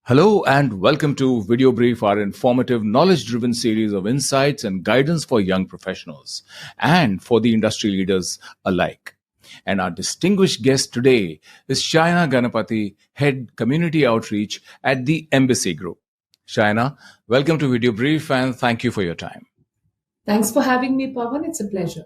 Hello and welcome to VideoBrief, our informative, knowledge-driven series of insights and guidance for young professionals and for the industry leaders alike. And our distinguished guest today is Shaina Ganapathy, Head Community Outreach at the Embassy Group. Shaina, welcome to VideoBrief and thank you for your time. Thanks for having me, Pawan. It's a pleasure.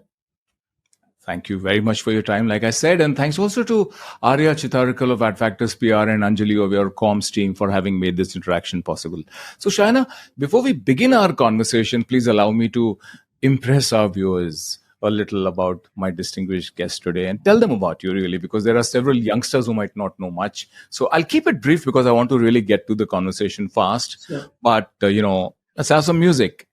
Thank you very much for your time, like I said. And thanks also to Arya Chitarikal of Adfactors PR and Anjali of your comms team for having made this interaction possible. So, Shaina, before we begin our conversation, please allow me to impress our viewers a little about my distinguished guest today and tell them about you, really, because there are several youngsters who might not know much. So I'll keep it brief because I want to really get to the conversation fast. Sure. But, let's have some music.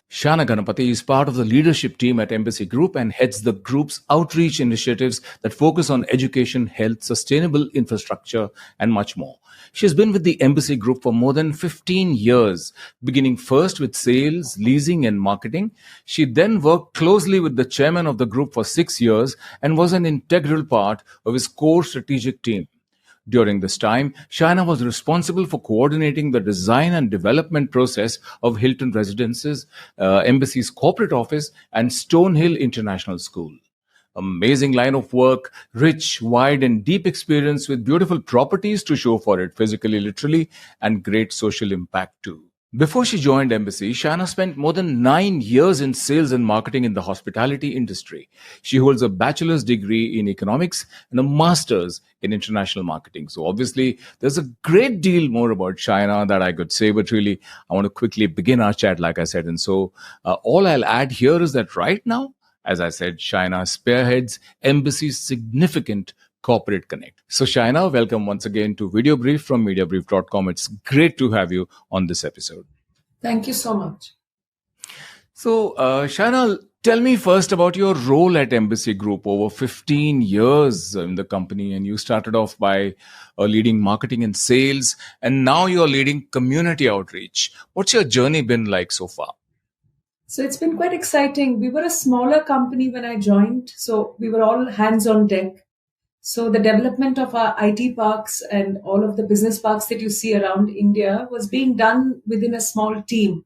Shaina Ganapathy is part of the leadership team at Embassy Group and heads the group's outreach initiatives that focus on education, health, sustainable infrastructure, and much more. She has been with the Embassy Group for more than 15 years, beginning first with sales, leasing, and marketing. She then worked closely with the chairman of the group for 6 years and was an integral part of his core strategic team. During this time, Shaina was responsible for coordinating the design and development process of Hilton Residences, Embassy's corporate office, and Stonehill International School. Amazing line of work, rich, wide, and deep experience with beautiful properties to show for it, physically, literally, and great social impact too. Before she joined Embassy, Shaina spent more than 9 years in sales and marketing in the hospitality industry. She holds a bachelor's degree in economics and a master's in international marketing. So obviously, there's a great deal more about Shaina that I could say, but really, I want to quickly begin our chat, like I said. And so all I'll add here is that right now, as I said, Shaina spearheads Embassy's significant corporate connect. So Shaina, welcome once again to VideoBrief from Mediabrief.com. It's great to have you on this episode. Thank you so much. So Shaina, tell me first about your role at Embassy Group over 15 years in the company. And you started off by leading marketing and sales, and now you're leading community outreach. What's your journey been like so far? So it's been quite exciting. We were a smaller company when I joined, so we were all hands on deck. So the development of our IT parks and all of the business parks that you see around India was being done within a small team.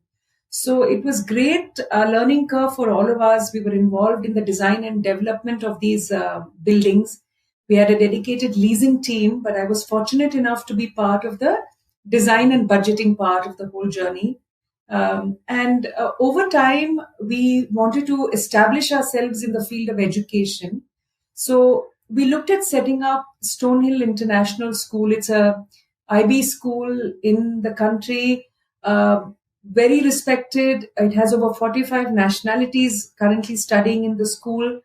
So it was great learning curve for all of us. We were involved in the design and development of these buildings. We had a dedicated leasing team, but I was fortunate enough to be part of the design and budgeting part of the whole journey. And over time, we wanted to establish ourselves in the field of education. So we looked at setting up Stonehill International School. It's a IB school in the country, very respected. It has over 45 nationalities currently studying in the school.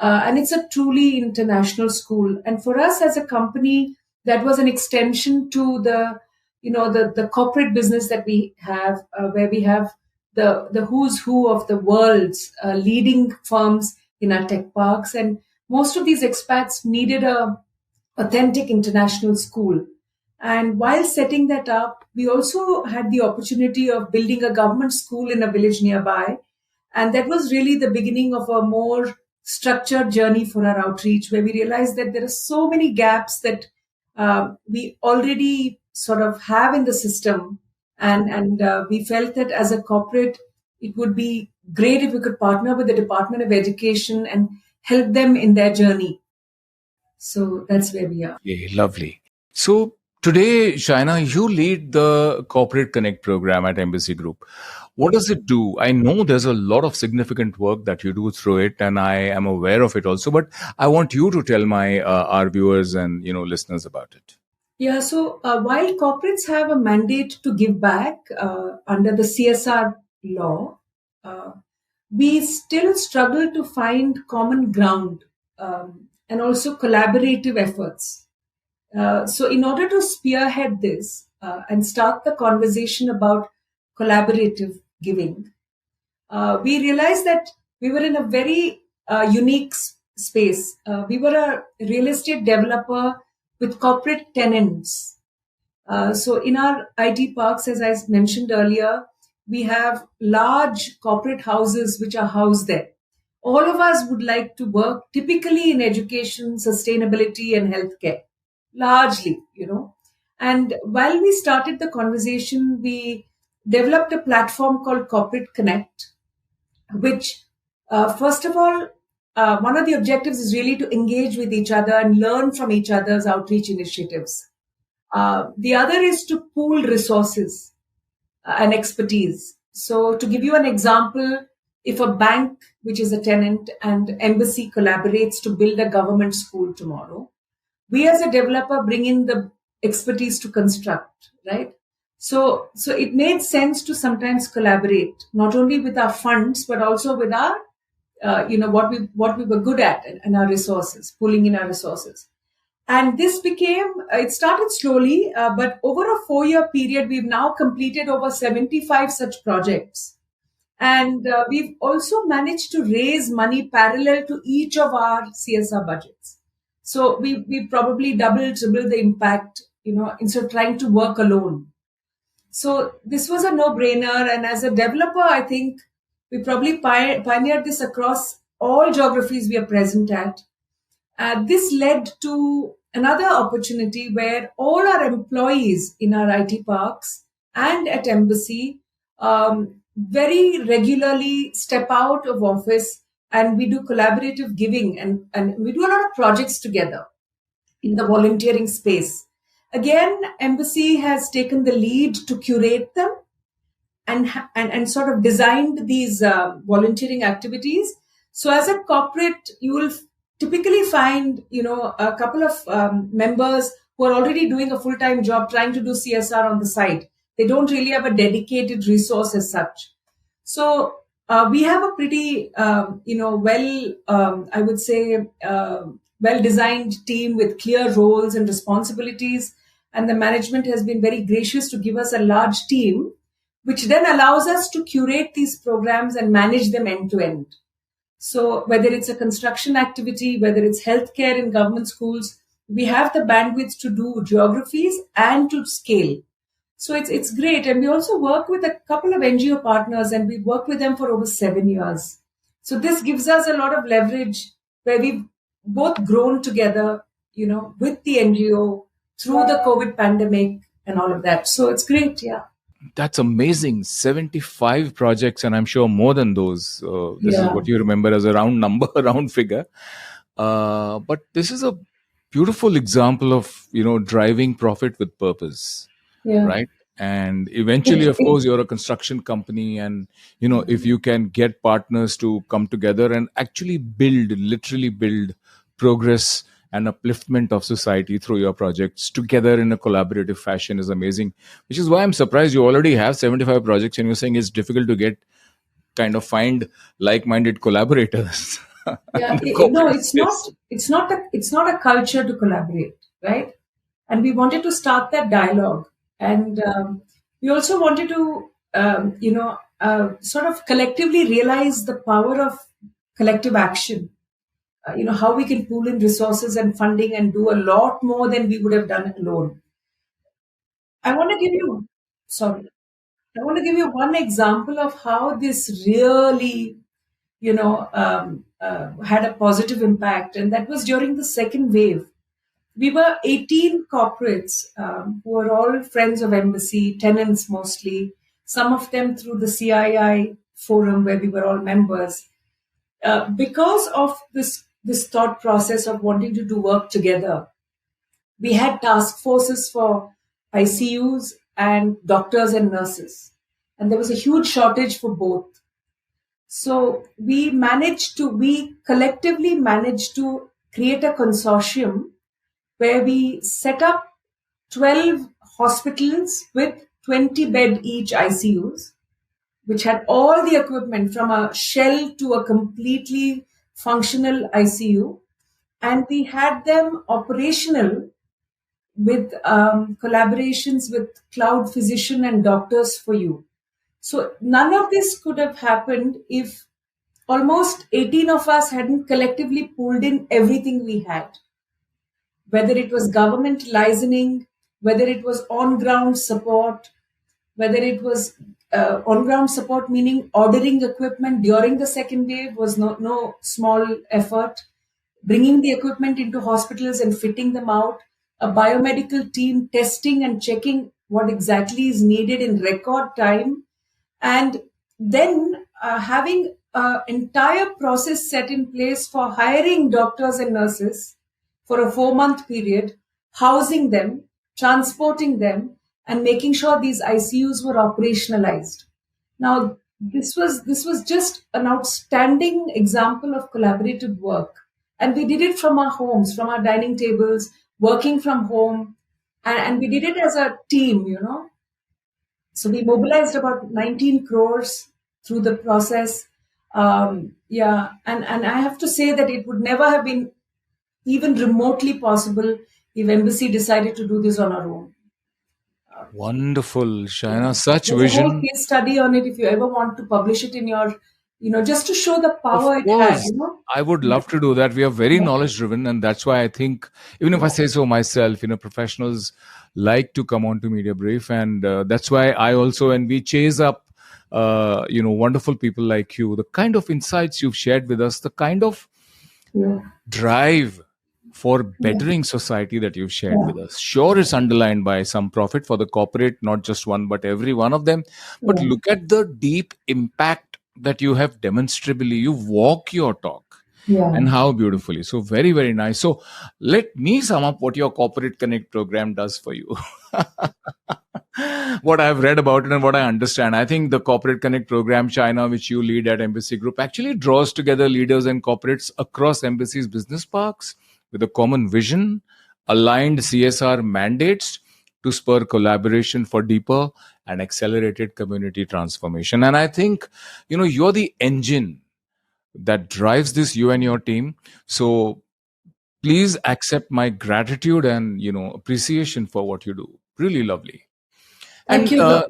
And it's a truly international school. And for us as a company, that was an extension to the corporate business that we have, where we have the who's who of the world's leading firms in our tech parks. And most of these expats needed a authentic international school. And while setting that up, we also had the opportunity of building a government school in a village nearby. And that was really the beginning of a more structured journey for our outreach, where we realized that there are so many gaps that we already sort of have in the system. And we felt that as a corporate, it would be great if we could partner with the Department of Education and help them in their journey. So that's where we are. Yeah, lovely. So today, Shaina, you lead the Corporate Connect program at Embassy Group. What does it do? I know there's a lot of significant work that you do through it, and I am aware of it also, but I want you to tell our viewers and listeners about it. Yeah, so while corporates have a mandate to give back under the CSR law, we still struggle to find common ground and also collaborative efforts. So in order to spearhead this and start the conversation about collaborative giving, we realized that we were in a very unique space. We were a real estate developer with corporate tenants. So in our IT parks, as I mentioned earlier, we have large corporate houses which are housed there. all of us would like to work typically in education, sustainability, and healthcare, largely, And while we started the conversation, we developed a platform called Corporate Connect, which, first of all, one of the objectives is really to engage with each other and learn from each other's outreach initiatives. The other is to pool resources and expertise. So, to give you an example, if a bank, which is a tenant, and embassy collaborates to build a government school tomorrow, we as a developer bring in the expertise to construct, right? So it made sense to sometimes collaborate, not only with our funds, but also with our, what we were good at, and our resources, pulling in our resources. And this became, it started slowly, but over a 4-year period, we've now completed over 75 such projects. And we've also managed to raise money parallel to each of our CSR budgets. So we probably triple the impact, instead of trying to work alone. So this was a no-brainer. And as a developer, I think we probably pioneered this across all geographies we are present at. This led to another opportunity where all our employees in our IT parks and at embassy very regularly step out of office, and we do collaborative giving, and we do a lot of projects together in the volunteering space. Again, embassy has taken the lead to curate them and sort of designed these volunteering activities. So as a corporate, you will typically find, a couple of members who are already doing a full-time job trying to do CSR on the side. They don't really have a dedicated resource as such. So we have a pretty, I would say, well-designed team with clear roles and responsibilities. And the management has been very gracious to give us a large team, which then allows us to curate these programs and manage them end to end. So whether it's a construction activity, whether it's healthcare in government schools, we have the bandwidth to do geographies and to scale. So it's great. And we also work with a couple of NGO partners, and we've worked with them for over 7 years. So this gives us a lot of leverage where we've both grown together, with the NGO through the COVID pandemic and all of that. So it's great. Yeah. That's amazing. 75 projects, and I'm sure more than those. This is what you remember as a round number, a round figure. But this is a beautiful example of, driving profit with purpose, right? And eventually, of course, you're a construction company, and, if you can get partners to come together and actually literally build progress and upliftment of society through your projects together in a collaborative fashion is amazing, which is why I'm surprised you already have 75 projects and you're saying it's difficult to find like-minded collaborators. Yeah, it's not a culture to collaborate, right? And we wanted to start that dialogue. And we also wanted to, sort of collectively realize the power of collective action. How we can pool in resources and funding and do a lot more than we would have done alone. I want to give you one example of how this really, had a positive impact, and that was during the second wave. We were 18 corporates who were all friends of embassy, tenants mostly, some of them through the CII forum where we were all members. Because of this thought process of wanting to do work together, we had task forces for ICUs and doctors and nurses. And there was a huge shortage for both. So we collectively managed to create a consortium where we set up 12 hospitals with 20-bed each ICUs, which had all the equipment from a shell to a completely functional ICU. And we had them operational with collaborations with cloud physician and doctors for you. So none of this could have happened if almost 18 of us hadn't collectively pulled in everything we had. Whether it was government licensing, whether it was on-ground support, whether it was on-ground support, meaning ordering equipment during the second wave, was no small effort. Bringing the equipment into hospitals and fitting them out, a biomedical team testing and checking what exactly is needed in record time, and then having an entire process set in place for hiring doctors and nurses for a 4-month period, housing them, transporting them, and making sure these ICUs were operationalized. Now, this was just an outstanding example of collaborative work, and we did it from our homes, from our dining tables, working from home, and we did it as a team, So we mobilized about 19 crores through the process. Yeah, and I have to say that it would never have been even remotely possible if Embassy decided to do this on our own. Wonderful, Shaina. Such There's a whole vision. case study on it if you ever want to publish it in your, just to show the Of power it had, course, I would love to do that. We are very knowledge driven, and that's why I think, even if I say so myself, professionals like to come on to Media Brief, and that's why I also, and we chase up, wonderful people like you, the kind of insights you've shared with us, the kind of Yeah. drive for bettering society that you've shared with us. Sure, it's underlined by some profit for the corporate, not just one, but every one of them. But Yeah. look at the deep impact that you have demonstrably. You walk your talk. Yeah. And how beautifully. So very, very nice. So let me sum up what your Corporate Connect program does for you. What I've read about it and what I understand. I think the Corporate Connect program, China, which you lead at Embassy Group, actually draws together leaders and corporates across Embassy's business parks with a common vision, aligned CSR mandates to spur collaboration for deeper and accelerated community transformation. And I think, you're the engine that drives this, you and your team. So please accept my gratitude and, appreciation for what you do. Really lovely. Thank And you.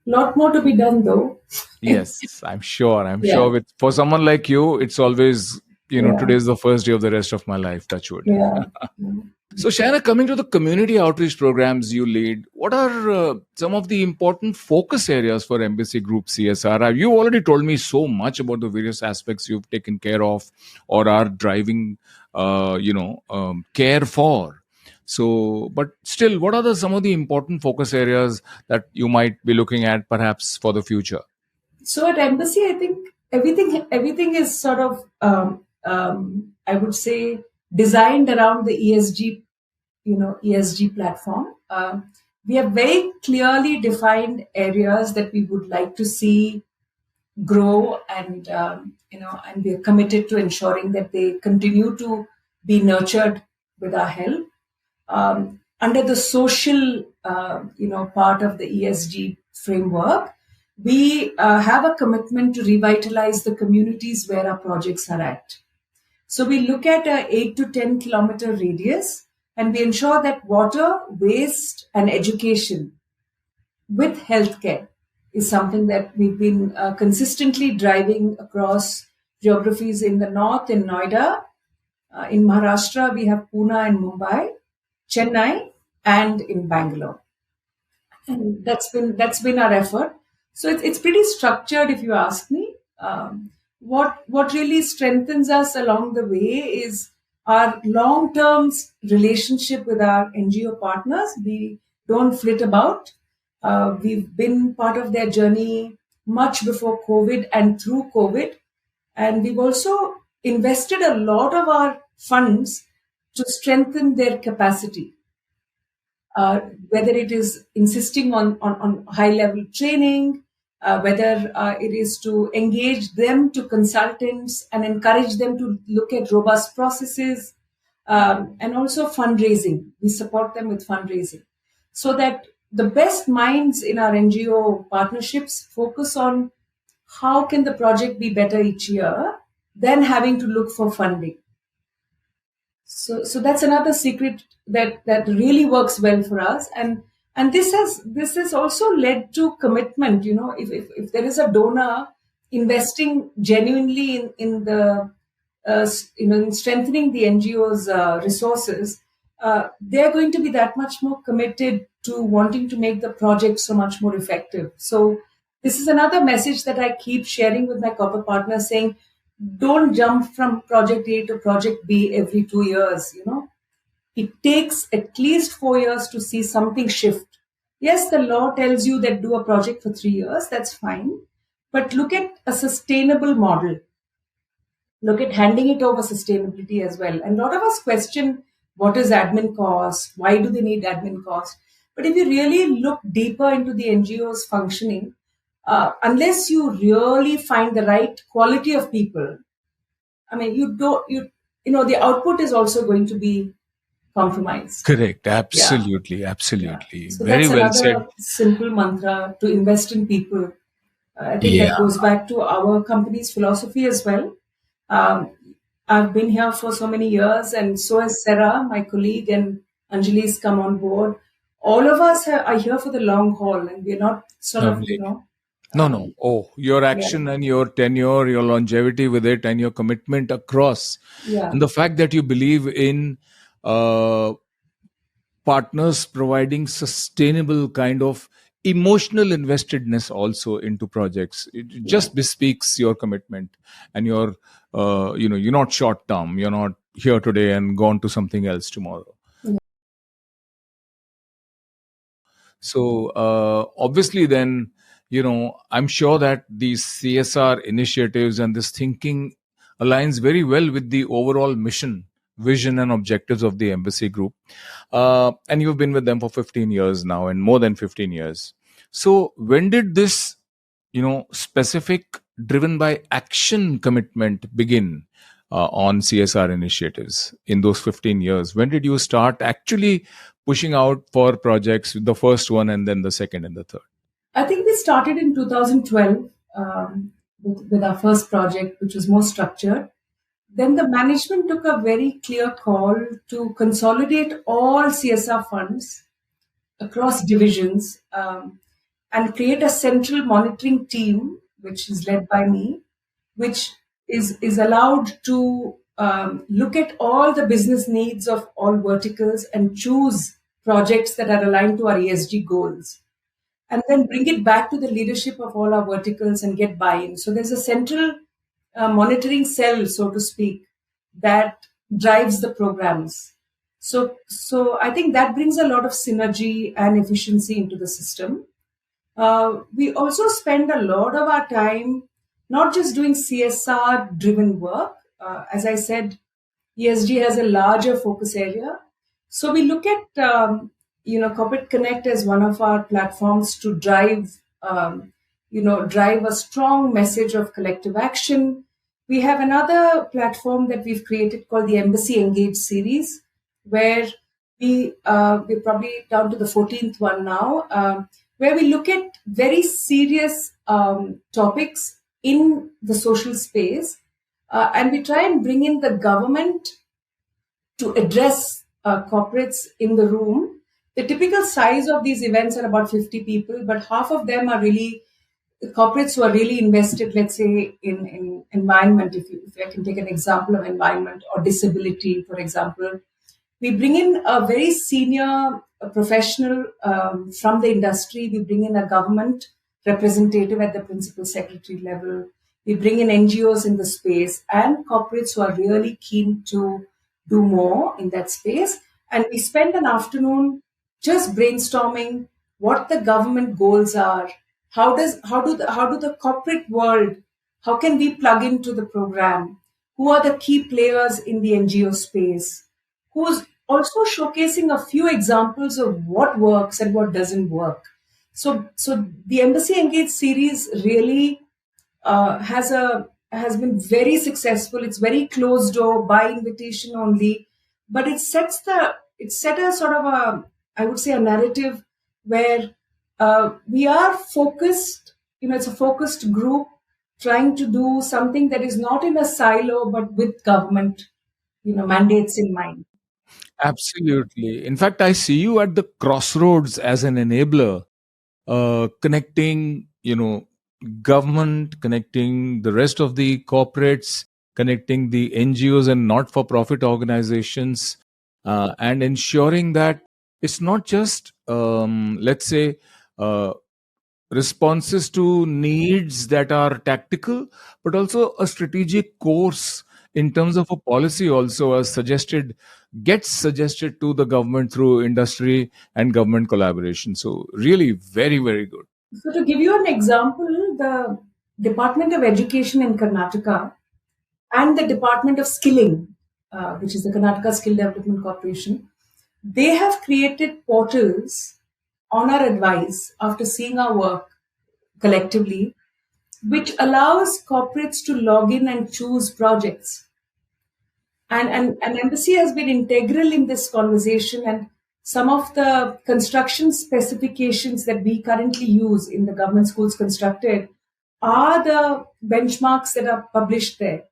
Lot more to be done, though. yes, I'm sure. I'm Yeah. sure for someone like you, it's always, Yeah. today's the first day of the rest of my life. Touch wood. Yeah. So, Shaina, coming to the community outreach programs you lead, what are some of the important focus areas for Embassy Group CSR? You already told me so much about the various aspects you've taken care of or are driving, care for. So, but still, what are some of the important focus areas that you might be looking at perhaps for the future? So at Embassy, I think everything is sort of, I would say, designed around the ESG platform. We have very clearly defined areas that we would like to see grow, and and we are committed to ensuring that they continue to be nurtured with our help. Under the social, part of the ESG framework, we have a commitment to revitalize the communities where our projects are at. So we look at a 8 to 10 kilometer radius, and we ensure that water, waste, and education with healthcare is something that we've been consistently driving across geographies. In the north, in Noida, in Maharashtra, we have Pune and Mumbai, Chennai, and in Bangalore. And that's been our effort. So it's pretty structured, if you ask me. What really strengthens us along the way is our long-term relationship with our NGO partners. We don't flit about. We've been part of their journey much before COVID and through COVID. And we've also invested a lot of our funds to strengthen their capacity. Whether it is insisting on high level training, whether it is to engage them to consultants and encourage them to look at robust processes, and also fundraising. We support them with fundraising so that the best minds in our NGO partnerships focus on how can the project be better each year than having to look for funding. So that's another secret that really works well for us, and this has also led to commitment. If there is a donor investing genuinely in the in strengthening the NGO's resources, they're going to be that much more committed to wanting to make the project so much more effective. So This is another message that I keep sharing with my corporate partners, saying, don't jump from project A to project B every 2 years. It takes at least 4 years to see something shift. Yes, the law tells you that do a project for 3 years, that's fine. But look at a sustainable model. Look at handing it over sustainability as well. And a lot of us question what is admin cost? Why do they need admin cost? But if you really look deeper into the NGO's functioning, unless you really find the right quality of people, I mean, the output is also going to be compromised. Correct. Yeah. Absolutely. Yeah. Absolutely. So Very that's well said. another simple mantra to invest in people. I think that Yeah. goes back to our company's philosophy as well. Um, I've been here for so many years, and so has Sarah, my colleague, and Anjali's come on board. All of us are here for the long haul, and we're not sort of, Lovely. No. Oh, your action and your tenure, your longevity with it, and your commitment across, yeah. and the fact that you believe in partners providing sustainable kind of emotional investedness also into projects. It just bespeaks your commitment and your, you're not short term. You're not here today and gone to something else tomorrow. So obviously, then, I'm sure that these CSR initiatives and this thinking aligns very well with the overall mission, vision, and objectives of the Embassy Group. And you've been with them for 15 years now, and more than 15 years. So when did this, specific driven by action commitment begin on CSR initiatives in those 15 years? When did you start actually pushing out for projects, the first one and then the second and the third? I think we started in 2012 with our first project, which was more structured. Then the management took a very clear call to consolidate all CSR funds across divisions, and create a central monitoring team, which is led by me, which is allowed to look at all the business needs of all verticals and choose projects that are aligned to our ESG goals, and then bring it back to the leadership of all our verticals and get buy-in. So there's a central monitoring cell, so to speak, that drives the programs. So I think that brings a lot of synergy and efficiency into the system. We also spend a lot of our time not just doing CSR driven work. As I said, ESG has a larger focus area. So we look at Corporate Connect as one of our platforms to drive a strong message of collective action. We have another platform that we've created called the Embassy Engage series, where we're probably down to the 14th one now, where we look at very serious topics in the social space, and we try and bring in the government to address corporates in the room. The typical size of these events are about 50 people, but half of them are really corporates who are really invested, let's say, in environment. If I can take an example of environment or disability, for example, we bring in a very senior professional from the industry. We bring in a government representative at the principal secretary level. We bring in NGOs in the space and corporates who are really keen to do more in that space. And we spend an afternoon just brainstorming what the government goals are. How do the corporate world, how can we plug into the program? Who are the key players in the NGO space? Who's also showcasing a few examples of what works and what doesn't work. So the Embassy Engage series really has been very successful. It's very closed door, by invitation only, but it set a sort of I would say a narrative where we are focused. It's a focused group trying to do something that is not in a silo, but with government, mandates in mind. Absolutely. In fact, I see you at the crossroads as an enabler, connecting, government, connecting the rest of the corporates, connecting the NGOs and not-for-profit organizations, and ensuring that it's not just, let's say, responses to needs that are tactical, but also a strategic course in terms of a policy also as suggested, gets suggested to the government through industry and government collaboration. So really very, very good. So to give you an example, the Department of Education in Karnataka and the Department of Skilling, which is the Karnataka Skill Development Corporation, they have created portals on our advice after seeing our work collectively, which allows corporates to log in and choose projects. And embassy has been integral in this conversation, and some of the construction specifications that we currently use in the government schools constructed are the benchmarks that are published there.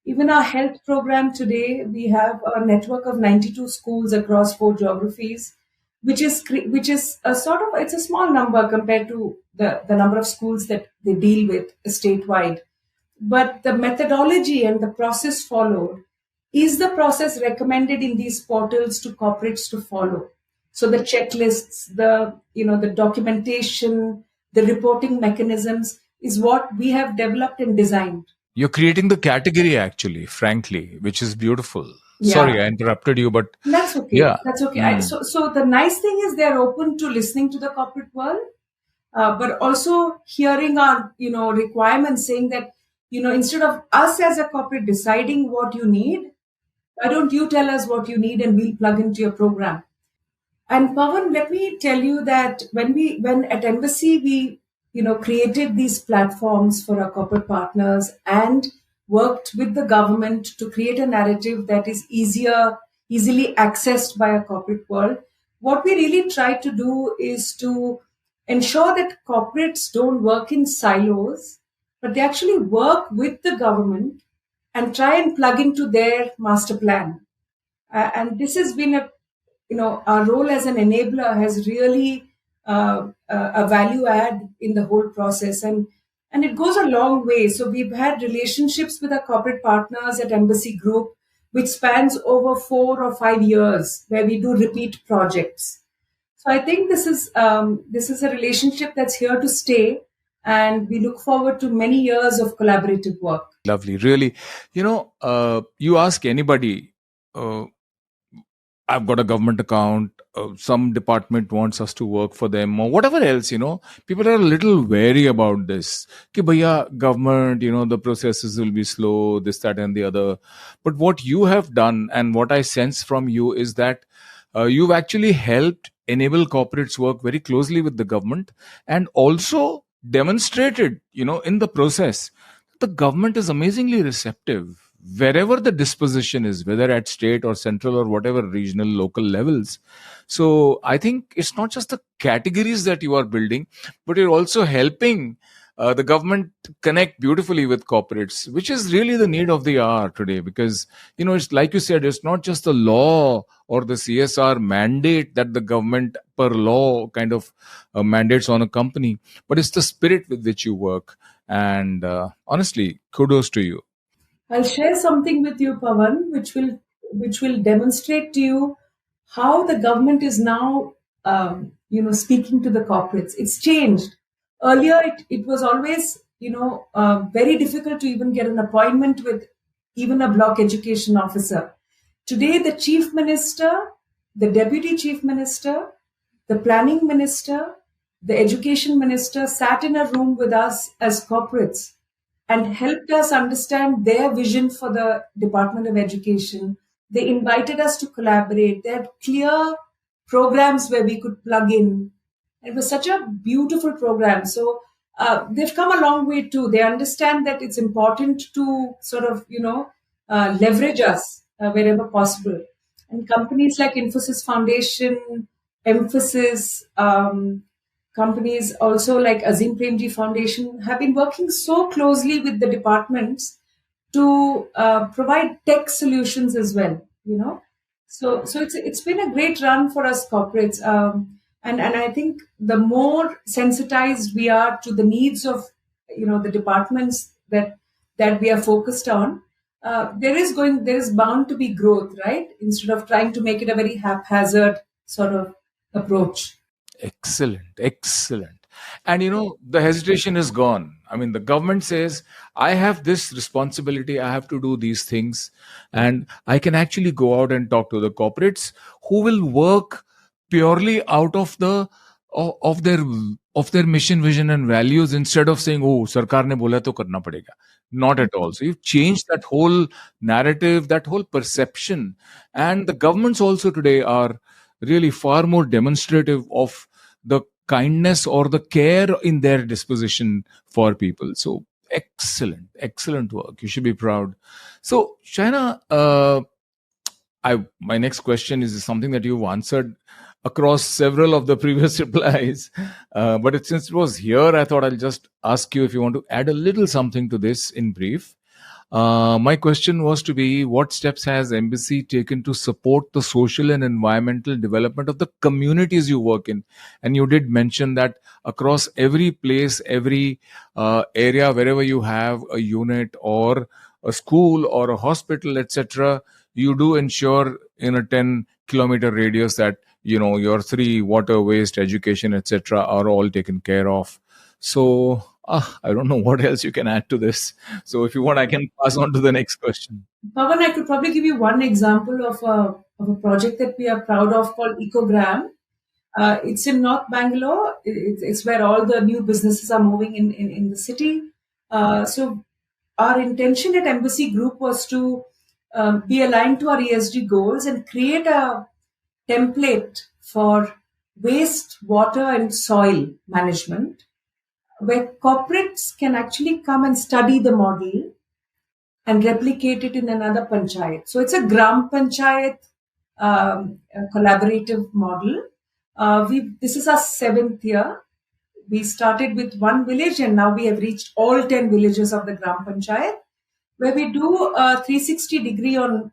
Even our health program today, we have a network of 92 schools across 4 geographies, which is a sort of, it's a small number compared to the number of schools that they deal with statewide. But the methodology and the process followed is the process recommended in these portals to corporates to follow. So the checklists, the documentation, the reporting mechanisms is what we have developed and designed. You're creating the category actually, frankly, which is beautiful. Yeah. Sorry, I interrupted you, but That's okay. yeah. That's okay. So the nice thing is they're open to listening to the corporate world, but also hearing our requirements, saying that instead of us as a corporate deciding what you need, why don't you tell us what you need and we'll plug into your program. And Pawan, let me tell you that when at Embassy we created these platforms for our corporate partners and worked with the government to create a narrative that is easily accessed by a corporate world. What we really try to do is to ensure that corporates don't work in silos, but they actually work with the government and try and plug into their master plan. And this has been our role as an enabler has really a value add in the whole process, and it goes a long way. So we've had relationships with our corporate partners at Embassy Group, which spans over 4 or 5 years, where we do repeat projects. So I think this is a relationship that's here to stay, and we look forward to many years of collaborative work. Lovely, really. You ask anybody, I've got a government account, some department wants us to work for them or whatever else, people are a little wary about this. Ki bhaiya, government, the processes will be slow, this, that, and the other. But what you have done and what I sense from you is that you've actually helped enable corporates work very closely with the government and also demonstrated, in the process, the government is amazingly receptive wherever the disposition is, whether at state or central or whatever regional, local levels. So I think it's not just the categories that you are building, but you're also helping the government connect beautifully with corporates, which is really the need of the hour today. Because, it's like you said, it's not just the law or the CSR mandate that the government per law kind of mandates on a company, but it's the spirit with which you work. And honestly, kudos to you. I'll share something with you, Pawan, which will demonstrate to you how the government is now, speaking to the corporates. It's changed. Earlier, it was always, very difficult to even get an appointment with even a block education officer. Today, the chief minister, the deputy chief minister, the planning minister, the education minister sat in a room with us as corporates and helped us understand their vision for the Department of Education. They invited us to collaborate. They had clear programs where we could plug in. It was such a beautiful program. So they've come a long way too. They understand that it's important to sort of, leverage us wherever possible. And companies like Infosys Foundation, Emphasis, companies also like Azim Premji Foundation have been working so closely with the departments to provide tech solutions as well. So it's been a great run for us corporates, and I think the more sensitized we are to the needs of the departments that we are focused on, there is bound to be growth, right? Instead of trying to make it a very haphazard sort of approach. Excellent. And the hesitation is gone. I mean, the government says, I have this responsibility, I have to do these things, and I can actually go out and talk to the corporates who will work purely out of their of their mission, vision, and values, instead of saying, oh, sarkar ne bola to karna padega. Not at all. So you've changed that whole narrative, that whole perception. And the governments also today are really far more demonstrative of the kindness or the care in their disposition for people. So excellent work. You should be proud. So, Shaina, my next question is something that you've answered across several of the previous replies. Since it was here, I thought I'll just ask you if you want to add a little something to this in brief. My question was to be, what steps has Embassy taken to support the social and environmental development of the communities you work in? And you did mention that across every place, every area, wherever you have a unit or a school or a hospital, etc., you do ensure in a 10-kilometer radius that your 3 water, waste, education, etc., are all taken care of. So I don't know what else you can add to this. So if you want, I can pass on to the next question. Pavan, I could probably give you one example of a project that we are proud of called Ecogram. It's in North Bangalore. It's where all the new businesses are moving in the city. So our intention at Embassy Group was to be aligned to our ESG goals and create a template for waste, water, and soil management, where corporates can actually come and study the model and replicate it in another panchayat. So it's a gram panchayat a collaborative model. This is our 7th year. We started with one village and now we have reached all 10 villages of the gram panchayat, where we do a 360-degree on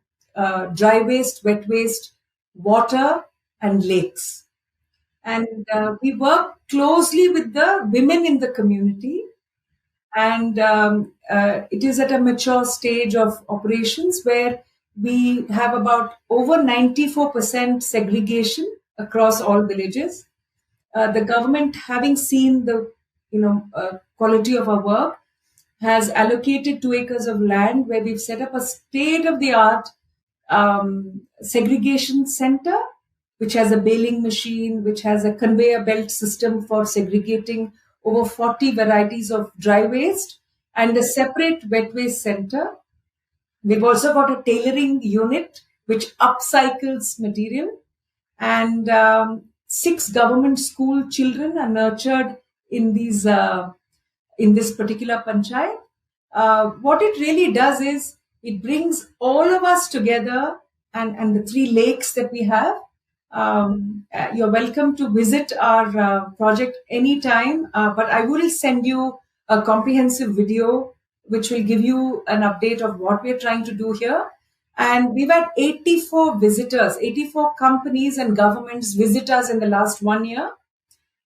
dry waste, wet waste, water, and lakes. And we work closely with the women in the community. And it is at a mature stage of operations where we have about over 94% segregation across all villages. The government, having seen the quality of our work, has allocated 2 acres of land where we've set up a state-of-the-art segregation center, which has a baling machine, which has a conveyor belt system for segregating over 40 varieties of dry waste, and a separate wet waste center. We've also got a tailoring unit which upcycles material, and 6 government school children are nurtured in these in this particular panchayat. What it really does is it brings all of us together, and the 3 lakes that we have. You're welcome to visit our project anytime, but I will send you a comprehensive video which will give you an update of what we're trying to do here. And we've had 84 visitors, 84 companies and governments visit us in the last 1 year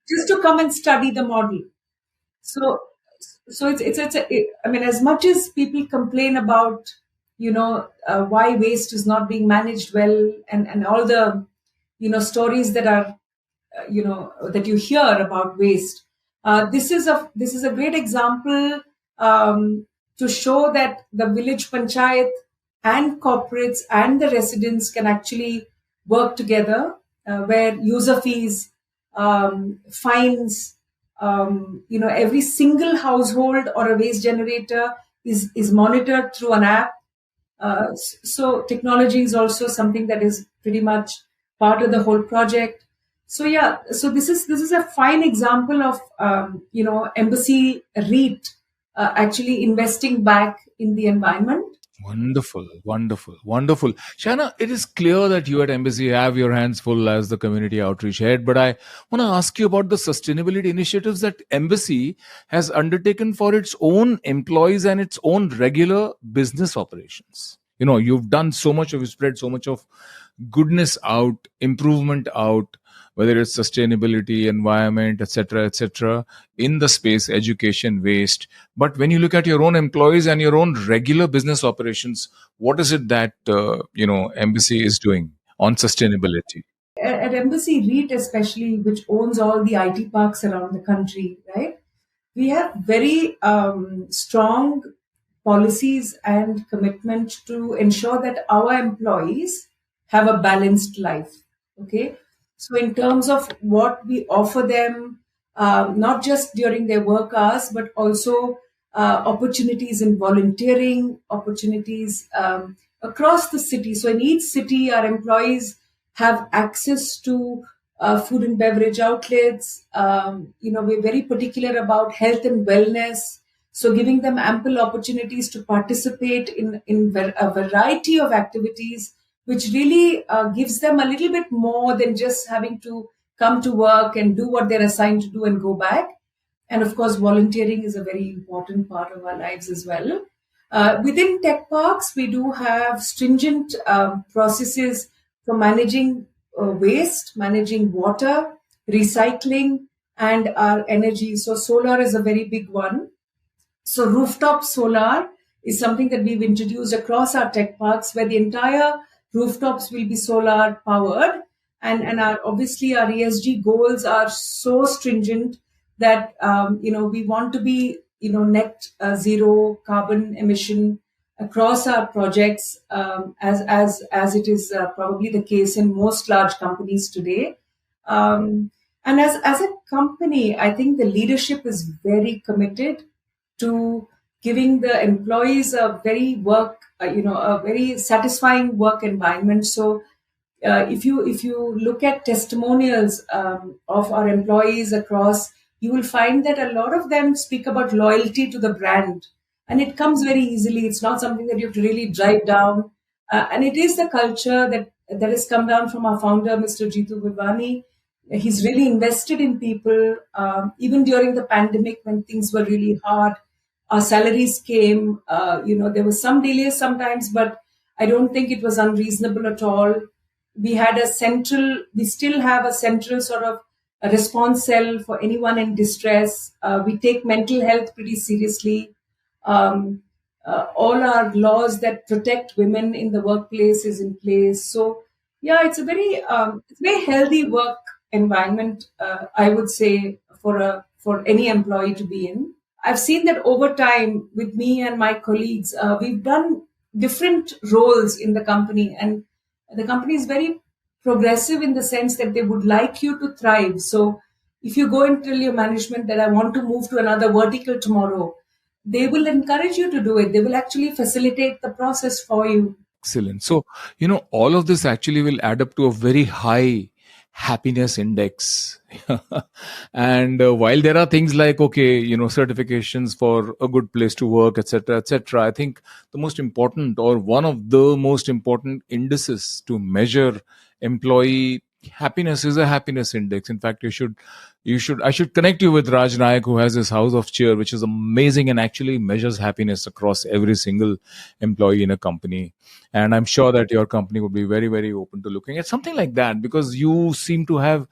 just to come and study the model. So I mean, as much as people complain about why waste is not being managed well, and all the stories that are that you hear about waste, this is a great example to show that the village panchayat and corporates and the residents can actually work together, where user fees, fines, every single household or a waste generator is monitored through an app. So technology is also something that is pretty much part of the whole project. So yeah, so this is a fine example of Embassy REIT actually investing back in the environment. Wonderful. Shana, it is clear that you at Embassy have your hands full as the community outreach head, but I want to ask you about the sustainability initiatives that Embassy has undertaken for its own employees and its own regular business operations. You've done so much of, you spread so much of goodness out, improvement out, whether it's sustainability, environment, etc., in the space, education, waste. But when you look at your own employees and your own regular business operations, what is it that Embassy is doing on sustainability? at Embassy REIT especially, which owns all the IT parks around the country, right? We have very strong policies and commitment to ensure that our employees have a balanced life. Okay. So, in terms of what we offer them, not just during their work hours, but also opportunities in volunteering, opportunities across the city. So, in each city, our employees have access to food and beverage outlets. We're very particular about health and wellness. So, giving them ample opportunities to participate in a variety of activities, which really gives them a little bit more than just having to come to work and do what they're assigned to do and go back. And of course, volunteering is a very important part of our lives as well. Within tech parks, we do have stringent processes for managing waste, managing water, recycling, and our energy. So, solar is a very big one. So rooftop solar is something that we've introduced across our tech parks, where the entire rooftops will be solar powered. And obviously our ESG goals are so stringent that, we want to be, net zero carbon emission across our projects, as it is probably the case in most large companies today. And as a company, I think the leadership is very committed to giving the employees a a very satisfying work environment. So, if you look at testimonials of our employees across, you will find that a lot of them speak about loyalty to the brand, and it comes very easily. It's not something that you have to really drive down, and it is the culture that has come down from our founder, Mr. Jitu Vivani. He's really invested in people, even during the pandemic when things were really hard. Our salaries came, there was some delays sometimes, but I don't think it was unreasonable at all. We still have a central sort of a response cell for anyone in distress. We take mental health pretty seriously. All our laws that protect women in the workplace is in place. So, yeah, it's a very healthy work environment, I would say, for any employee to be in. I've seen that over time with me and my colleagues, we've done different roles in the company, and the company is very progressive in the sense that they would like you to thrive. So if you go and tell your management that I want to move to another vertical tomorrow, they will encourage you to do it. They will actually facilitate the process for you. Excellent. So, all of this actually will add up to a very high happiness index. And while there are things like, okay, certifications for a good place to work, etc., I think the most important, or one of the most important indices to measure employee happiness is a happiness index. In fact, I should connect you with Raj Nayak, who has this house of cheer, which is amazing and actually measures happiness across every single employee in a company. And I'm sure that your company would be very, very open to looking at something like that, because you seem to have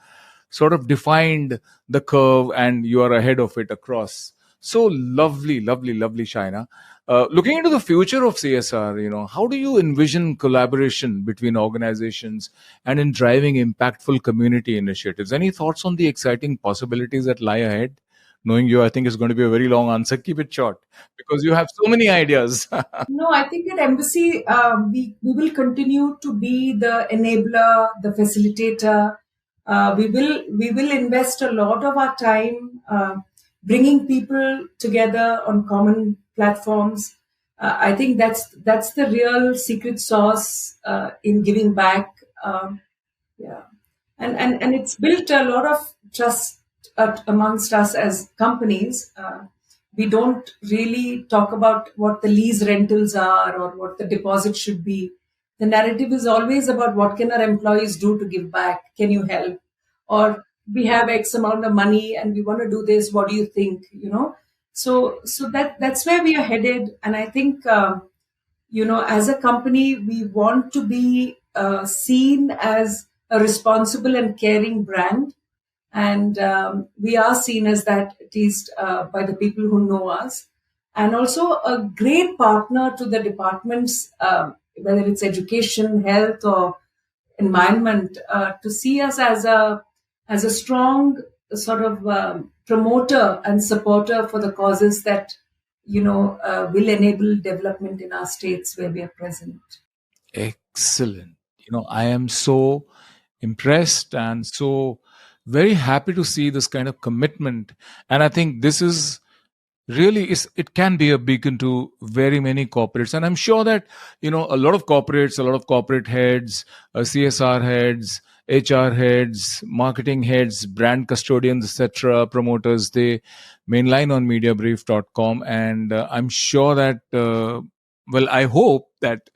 sort of defined the curve and you are ahead of it across. So lovely, lovely, lovely, Shaina. Looking into the future of CSR, how do you envision collaboration between organizations and in driving impactful community initiatives? Any thoughts on the exciting possibilities that lie ahead? Knowing you, I think it's going to be a very long answer. Keep it short because you have so many ideas. No, I think at Embassy, we will continue to be the enabler, the facilitator. We will invest a lot of our time bringing people together on common platforms. I think that's the real secret sauce in giving back. Yeah, and it's built a lot of trust amongst us as companies. We don't really talk about what the lease rentals are or what the deposit should be. The narrative is always about what can our employees do to give back? Can you help? Or we have X amount of money and we want to do this. What do you think? So that's where we are headed. And I think as a company, we want to be seen as a responsible and caring brand. And we are seen as that, at least by the people who know us. And also a great partner to the departments, whether it's education, health, or environment, to see us as a strong sort of promoter and supporter for the causes that will enable development in our states where we are present. Excellent. I am so impressed and so very happy to see this kind of commitment. And I think this is really it can be a beacon to very many corporates. And I'm sure that, a lot of corporates, a lot of corporate heads, CSR heads, HR heads, marketing heads, brand custodians, etc., promoters, they mainline on mediabrief.com. And I'm sure that, I hope that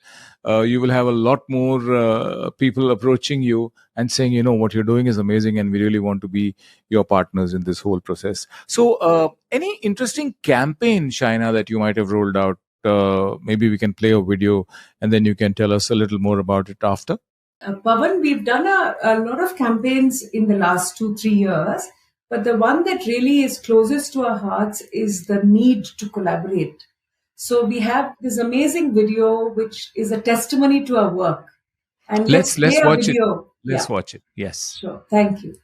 you will have a lot more people approaching you and saying, what you're doing is amazing and we really want to be your partners in this whole process. So any interesting campaign, Shaina, that you might have rolled out? Maybe we can play a video and then you can tell us a little more about it after. Pawan, we've done a lot of campaigns in the last 2-3 years, but the one that really is closest to our hearts is the need to collaborate. So we have this amazing video, which is a testimony to our work. And let's watch it. Let's watch it. Yes. Sure. Thank you.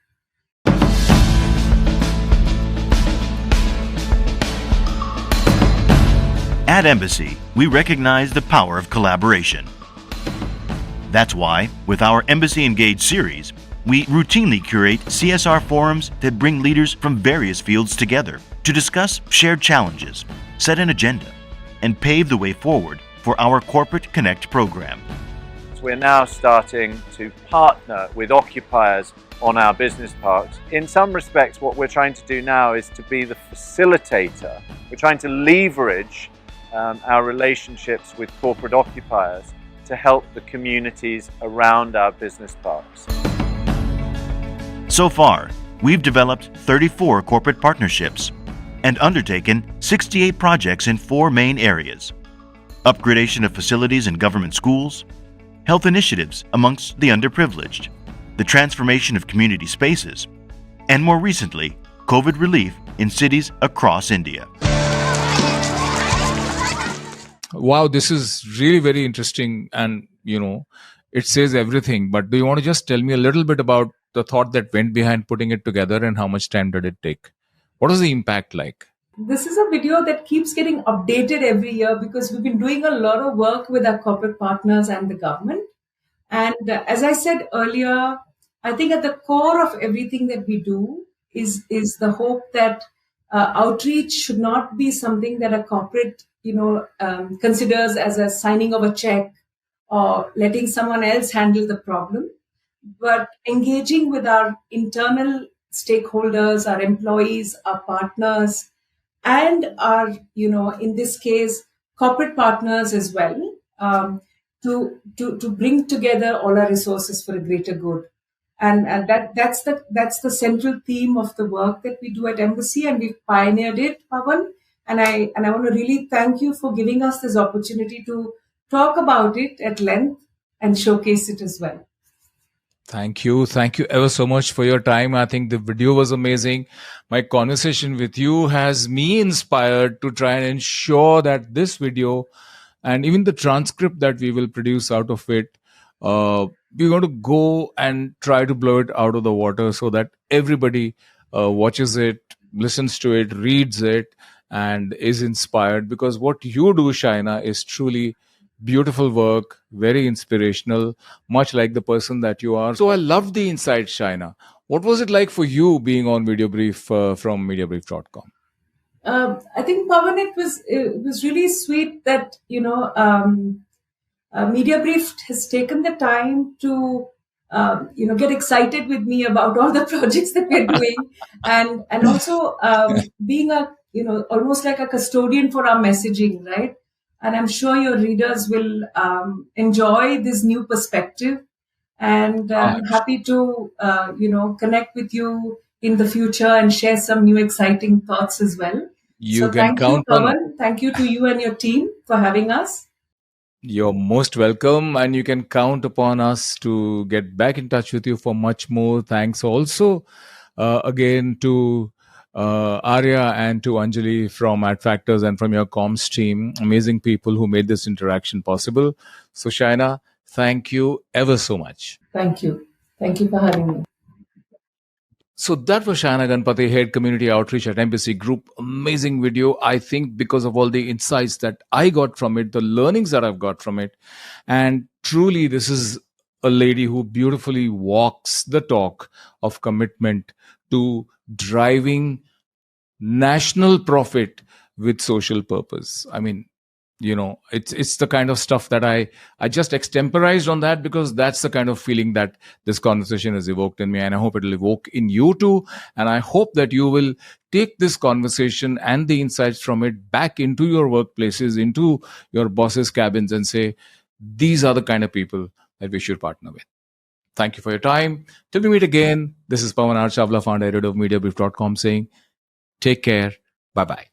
At Embassy, we recognize the power of collaboration. That's why, with our Embassy Engage series, we routinely curate CSR forums that bring leaders from various fields together to discuss shared challenges, set an agenda, and pave the way forward for our Corporate Connect program. We're now starting to partner with occupiers on our business parks. In some respects, what we're trying to do now is to be the facilitator. We're trying to leverage our relationships with corporate occupiers to help the communities around our business parks. So far, we've developed 34 corporate partnerships and undertaken 68 projects in 4 main areas: upgradation of facilities in government schools, health initiatives amongst the underprivileged, the transformation of community spaces, and more recently, COVID relief in cities across India. Wow, this is really very interesting, and it says everything. But do you want to just tell me a little bit about the thought that went behind putting it together and how much time did it take? What was the impact like? This is a video that keeps getting updated every year because we've been doing a lot of work with our corporate partners and the government. And as I said earlier, I think at the core of everything that we do is the hope that outreach should not be something that a corporate considers as a signing of a check or letting someone else handle the problem, but engaging with our internal stakeholders, our employees, our partners, and our, in this case, corporate partners as well, to bring together all our resources for a greater good. And that's the central theme of the work that we do at Embassy, and we've pioneered it, Pawan. And I want to really thank you for giving us this opportunity to talk about it at length and showcase it as well. Thank you. Thank you ever so much for your time. I think the video was amazing. My conversation with you has me inspired to try and ensure that this video and even the transcript that we will produce out of it, we're going to go and try to blow it out of the water so that everybody watches it, listens to it, reads it, and is inspired. Because what you do, Shaina, is truly beautiful work, very inspirational, much like the person that you are. So I loved the insight, Shaina. What was it like for you being on VideoBrief from Mediabrief.com? I think, Pawan, it was really sweet that Mediabrief has taken the time to get excited with me about all the projects that we're doing, and also being almost like a custodian for our messaging, right? And I'm sure your readers will enjoy this new perspective. And I'm happy to, connect with you in the future and share some new exciting thoughts as well. Thank you, Pawan. Thank you to you and your team for having us. You're most welcome, and you can count upon us to get back in touch with you for much more. Thanks also again to Arya and to Anjali from AdFactors and from your comms team. Amazing people who made this interaction possible. So Shaina, Thank you ever so much. Thank you. Thank you for having me. So that was Shaina Ganapathy, Head Community Outreach at Embassy Group. Amazing video. I think because of all the insights that I got from it, the learnings that I've got from it. And truly, this is a lady who beautifully walks the talk of commitment to driving national profit with social purpose. I mean, it's the kind of stuff that I just extemporized on that, because that's the kind of feeling that this conversation has evoked in me, and I hope it'll evoke in you too. And I hope that you will take this conversation and the insights from it back into your workplaces, into your bosses' cabins, and say, these are the kind of people that we should partner with. Thank you for your time. Till we meet again, this is Pawan R. Chawla, founder editor of Mediabrief.com, saying, take care. Bye-bye.